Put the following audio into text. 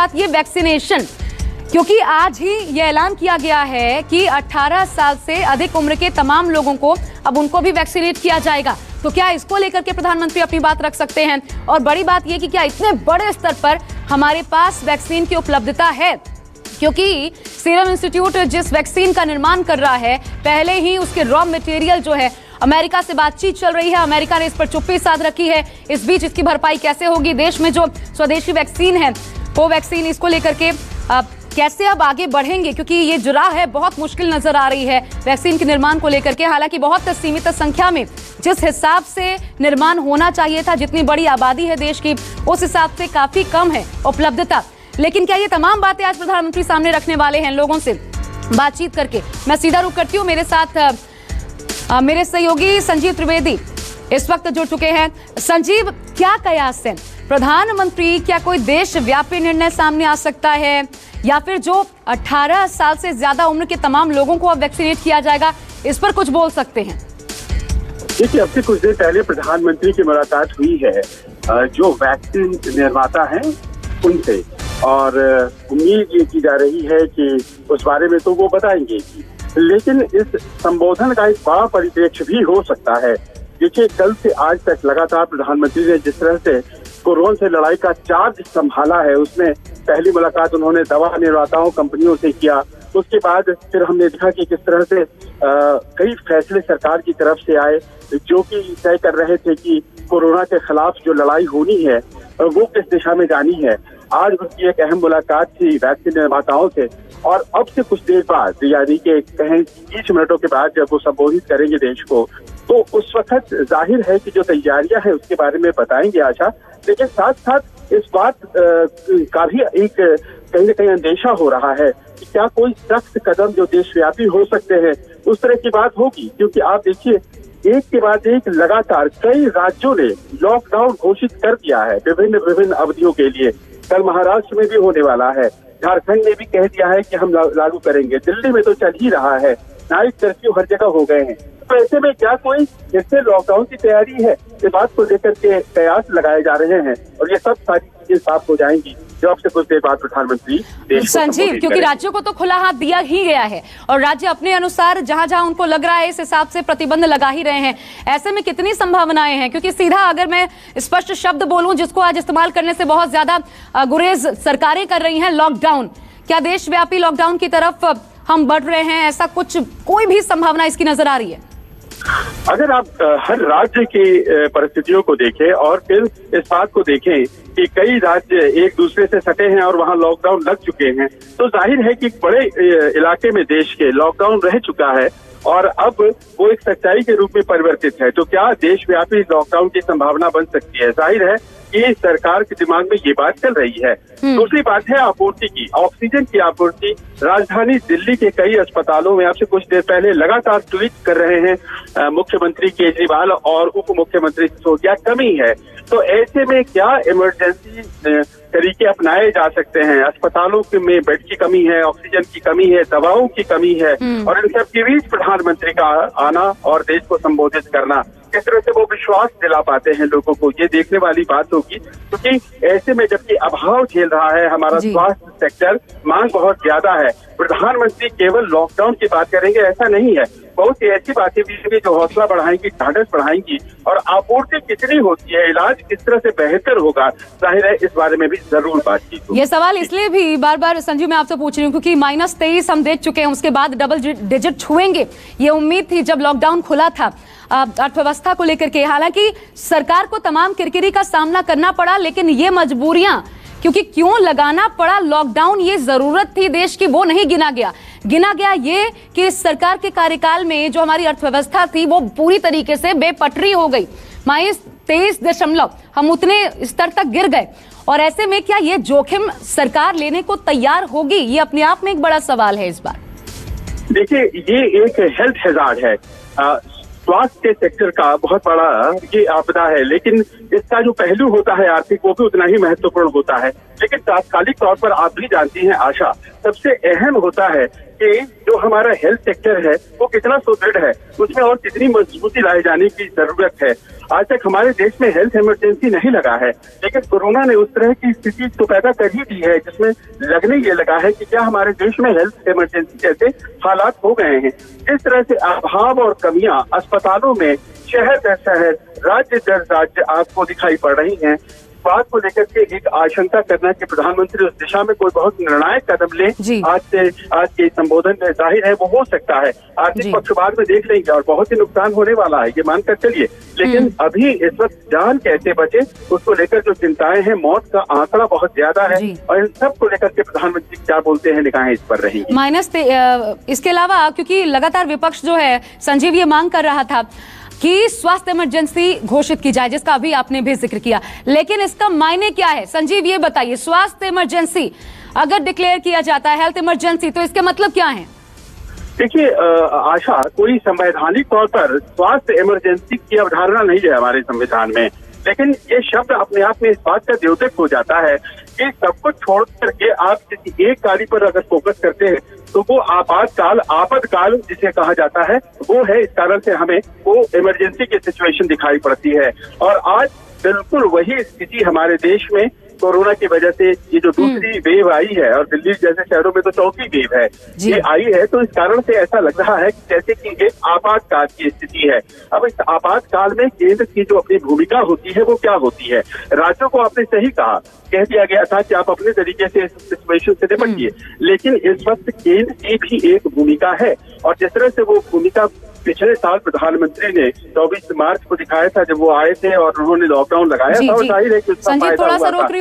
बात ये वैक्सीनेशन, क्योंकि आज ही ये ऐलान किया गया है कि 18 साल से अधिक उम्र के तमाम लोगों को अब उनको भी वैक्सीनेट किया जाएगा। तो क्या इसको लेकर के प्रधानमंत्री अपनी बात रख सकते हैं? और बड़ी बात यह कि क्या इतने बड़े स्तर पर हमारे पास वैक्सीन की उपलब्धता है? क्योंकि सीरम इंस्टीट्यूट जिस वैक्सीन का निर्माण कर रहा है, पहले ही उसके रॉ मटेरियल जो है अमेरिका से बातचीत चल रही है, अमेरिका ने इस पर चुप्पी साध रखी है। इस बीच इसकी भरपाई कैसे होगी? देश में जो स्वदेशी वैक्सीन है वो वैक्सीन, इसको लेकर के कैसे अब आगे बढ़ेंगे? क्योंकि ये जो राह है बहुत मुश्किल नजर आ रही है वैक्सीन के निर्माण को लेकर के। हालांकि बहुत सीमित संख्या में, जिस हिसाब से निर्माण होना चाहिए था, जितनी बड़ी आबादी है देश की, उस हिसाब से काफी कम है उपलब्धता। लेकिन क्या ये तमाम बातें आज प्रधानमंत्री सामने रखने वाले हैं लोगों से बातचीत करके? मैं सीधा रुख करती हूँ, मेरे साथ मेरे सहयोगी संजीव त्रिवेदी इस वक्त जुड़ चुके हैं। संजीव, क्या कयास है प्रधानमंत्री? क्या कोई देशव्यापी निर्णय सामने आ सकता है, या फिर जो 18 साल से ज्यादा उम्र के तमाम लोगों को अब वैक्सीनेट किया जाएगा, इस पर कुछ बोल सकते हैं? देखिए, अब से कुछ देर पहले प्रधानमंत्री की मुलाकात हुई है जो वैक्सीन निर्माता हैं उनसे, और उम्मीद ये की जा रही है कि उस बारे में तो वो बताएंगे। लेकिन इस संबोधन का एक बड़ा परिप्रेक्ष्य भी हो सकता है। देखिए, कल से आज तक लगातार प्रधानमंत्री ने जिस तरह से कोरोना से लड़ाई का चार्ज संभाला है, उसमें पहली मुलाकात उन्होंने दवा निर्माताओं कंपनियों से किया। उसके बाद फिर हमने देखा कि किस तरह से कई फैसले सरकार की तरफ से आए जो कि तय कर रहे थे कि कोरोना के खिलाफ जो लड़ाई होनी है वो किस दिशा में जानी है। आज उनकी एक अहम मुलाकात थी वैक्सीन निर्माताओं से, और अब से कुछ देर बाद, यानी कि कहें 20 मिनटों के बाद जब वो संबोधित करेंगे देश को, तो उस वक्त जाहिर है कि जो तैयारियां हैं उसके बारे में बताएंगे आशा। लेकिन साथ साथ इस बात का भी एक कहीं न कहीं अंदेशा हो रहा है कि क्या कोई सख्त कदम जो देशव्यापी हो सकते हैं उस तरह की बात होगी। क्योंकि आप देखिए, एक के बाद एक लगातार कई राज्यों ने लॉकडाउन घोषित कर दिया है विभिन्न अवधियों के लिए। कल महाराष्ट्र में भी होने वाला है, झारखंड ने भी कह दिया है कि हम लागू करेंगे, दिल्ली में तो चल ही रहा है, नाइट कर्फ्यू हर जगह हो गए हैं। तो ऐसे में क्या कोई इससे लॉकडाउन की तैयारी है? इस बात को लेकर के कयास लगाए जा रहे हैं, और ये सब सारी चीजें साफ हो जाएंगी जब से कुछ देर बाद प्रधानमंत्री संजीव, क्योंकि राज्यों को तो खुला हाथ दिया ही गया है और राज्य अपने अनुसार जहां जहां उनको लग रहा है इस हिसाब से प्रतिबंध लगा ही रहे हैं। ऐसे में कितनी संभावनाएं हैं? क्योंकि सीधा अगर मैं स्पष्ट शब्द बोलूं जिसको आज इस्तेमाल करने से बहुत ज्यादा गुरेज सरकारें कर रही हैं, लॉकडाउन। क्या देशव्यापी लॉकडाउन की तरफ हम बढ़ रहे हैं? ऐसा कुछ कोई भी संभावना इसकी नजर आ रही है? अगर आप हर राज्य की परिस्थितियों को देखें और फिर इस बात को देखें कि कई राज्य एक दूसरे से सटे हैं और वहां लॉकडाउन लग चुके हैं, तो जाहिर है कि बड़े इलाके में देश के लॉकडाउन रह चुका है और अब वो एक सच्चाई के रूप में परिवर्तित है। तो क्या देशव्यापी लॉकडाउन की संभावना बन सकती है? जाहिर है कि सरकार के दिमाग में ये बात चल रही है। दूसरी बात है आपूर्ति की, ऑक्सीजन की आपूर्ति। राजधानी दिल्ली के कई अस्पतालों में आपसे कुछ देर पहले लगातार ट्वीट कर रहे हैं मुख्यमंत्री केजरीवाल और उप मुख्यमंत्री सिसोदिया, कमी है। तो ऐसे में क्या इमरजेंसी तरीके अपनाए जा सकते हैं? अस्पतालों में बेड की कमी है, ऑक्सीजन की कमी है, दवाओं की कमी है, और इन सब के बीच प्रधानमंत्री का आना और देश को संबोधित करना, किस तरह से वो विश्वास दिला पाते हैं लोगों को, ये देखने वाली बात होगी। क्योंकि ऐसे में जबकि अभाव झेल रहा है हमारा स्वास्थ्य सेक्टर, मांग बहुत ज्यादा है, प्रधानमंत्री केवल लॉकडाउन की बात करेंगे ऐसा नहीं है। बहुत सी ऐसी बातें भी होंगी जो हौसला बढ़ाएंगी, ढाढ़स बढ़ाएंगी, और आपूर्ति कितनी होती है, इलाज किस तरह से बेहतर होगा, जाहिर है इस बारे में भी जरूर बातचीत होगी। ये सवाल इसलिए भी बार बार संजीव मैं आपसे पूछ रही हूँ क्योंकि -23 हम देख चुके हैं, उसके बाद डबल डिजिट छुएंगे ये उम्मीद थी जब लॉकडाउन खुला था अर्थव्यवस्था को लेकर के। हालांकि सरकार को तमाम किरकिरी का सामना करना पड़ा, लेकिन ये मजबूरियां क्योंकि क्यों लगाना पड़ा लॉकडाउन, ये जरूरत थी देश की, वो नहीं गिना गया ये कि इस सरकार के कार्यकाल में जो हमारी अर्थव्यवस्था थी वो पूरी तरीके से बेपटरी हो गई। -23 हम उतने स्तर तक गिर गए, और ऐसे में क्या ये जोखिम सरकार लेने को तैयार होगी? ये अपने आप में एक बड़ा सवाल है इस बार। देखिए, ये एक हेल्थ हैजार्ड है, स्वास्थ्य सेक्टर का बहुत बड़ा ये आपदा है, लेकिन इसका जो पहलू होता है आर्थिक, वो भी उतना ही महत्वपूर्ण होता है। लेकिन तात्कालिक तौर पर आप भी जानती हैं आशा, सबसे अहम होता है कि जो हमारा हेल्थ सेक्टर है वो कितना सुदृढ़ है, उसमें और कितनी मजबूती लाए जाने की जरूरत है। आज तक हमारे देश में हेल्थ इमरजेंसी नहीं लगा है, लेकिन कोरोना ने उस तरह की स्थिति तो पैदा कर ही दी है जिसमें लगने ये लगा है कि क्या हमारे देश में हेल्थ इमरजेंसी जैसे हालात हो गए हैं। इस तरह से अभाव और कमियां अस्पतालों में शहर दर शहर, राज्य दर राज्य आपको दिखाई पड़ रही हैं। बात को लेकर के एक आशंका करना कि प्रधानमंत्री उस दिशा में कोई बहुत निर्णायक कदम ले आज के संबोधन में जाहिर है वो हो सकता है। आर्थिक पक्ष बाद में देख लेंगे और बहुत ही नुकसान होने वाला है ये मानकर चलिए, लेकिन अभी इस वक्त जान कैसे बचे उसको लेकर जो चिंताएं हैं, मौत का आंकड़ा बहुत ज्यादा है और इन सब को लेकर के प्रधानमंत्री क्या बोलते हैं निगाहें इस पर रहेंगी। इसके अलावा क्योंकि लगातार विपक्ष जो है संजीव ये मांग कर रहा था कि स्वास्थ्य इमरजेंसी घोषित की जाए, जिसका अभी आपने भी जिक्र किया, लेकिन इसका मायने क्या है संजीव ये बताइए। स्वास्थ्य इमरजेंसी अगर डिक्लेयर किया जाता है हेल्थ इमरजेंसी तो इसके मतलब क्या है? देखिए आशा, कोई संवैधानिक तौर पर स्वास्थ्य इमरजेंसी की अवधारणा नहीं है हमारे संविधान में, लेकिन ये शब्द अपने आप में इस बात का द्योतक हो जाता है कि सब कुछ छोड़ करके आप किसी एक कार्य पर अगर फोकस करते हैं तो वो आपातकाल, आपदकाल जिसे कहा जाता है वो है। इस कारण से हमें वो इमरजेंसी की सिचुएशन दिखाई पड़ती है और आज बिल्कुल वही स्थिति हमारे देश में कोरोना की वजह से ये जो दूसरी वेव आई है और दिल्ली जैसे शहरों में तो चौथी वेव है ये आई है, तो इस कारण से ऐसा लग रहा है कि जैसे कि एक आपातकाल की स्थिति है। अब इस आपातकाल में केंद्र की जो अपनी भूमिका होती है वो क्या होती है? राज्यों को आपने सही कहा, कह दिया गया था कि आप अपने तरीके से इस सिचुएशन से निपटिए, लेकिन इस वक्त केंद्र की भी एक भूमिका है और जिस तरह से वो भूमिका पिछले साल प्रधानमंत्री ने 24 मार्च को दिखाया था जब वो आए थे और उन्होंने लॉकडाउन लगाया था और जाहिर है कि उसका फायदा हुआ था।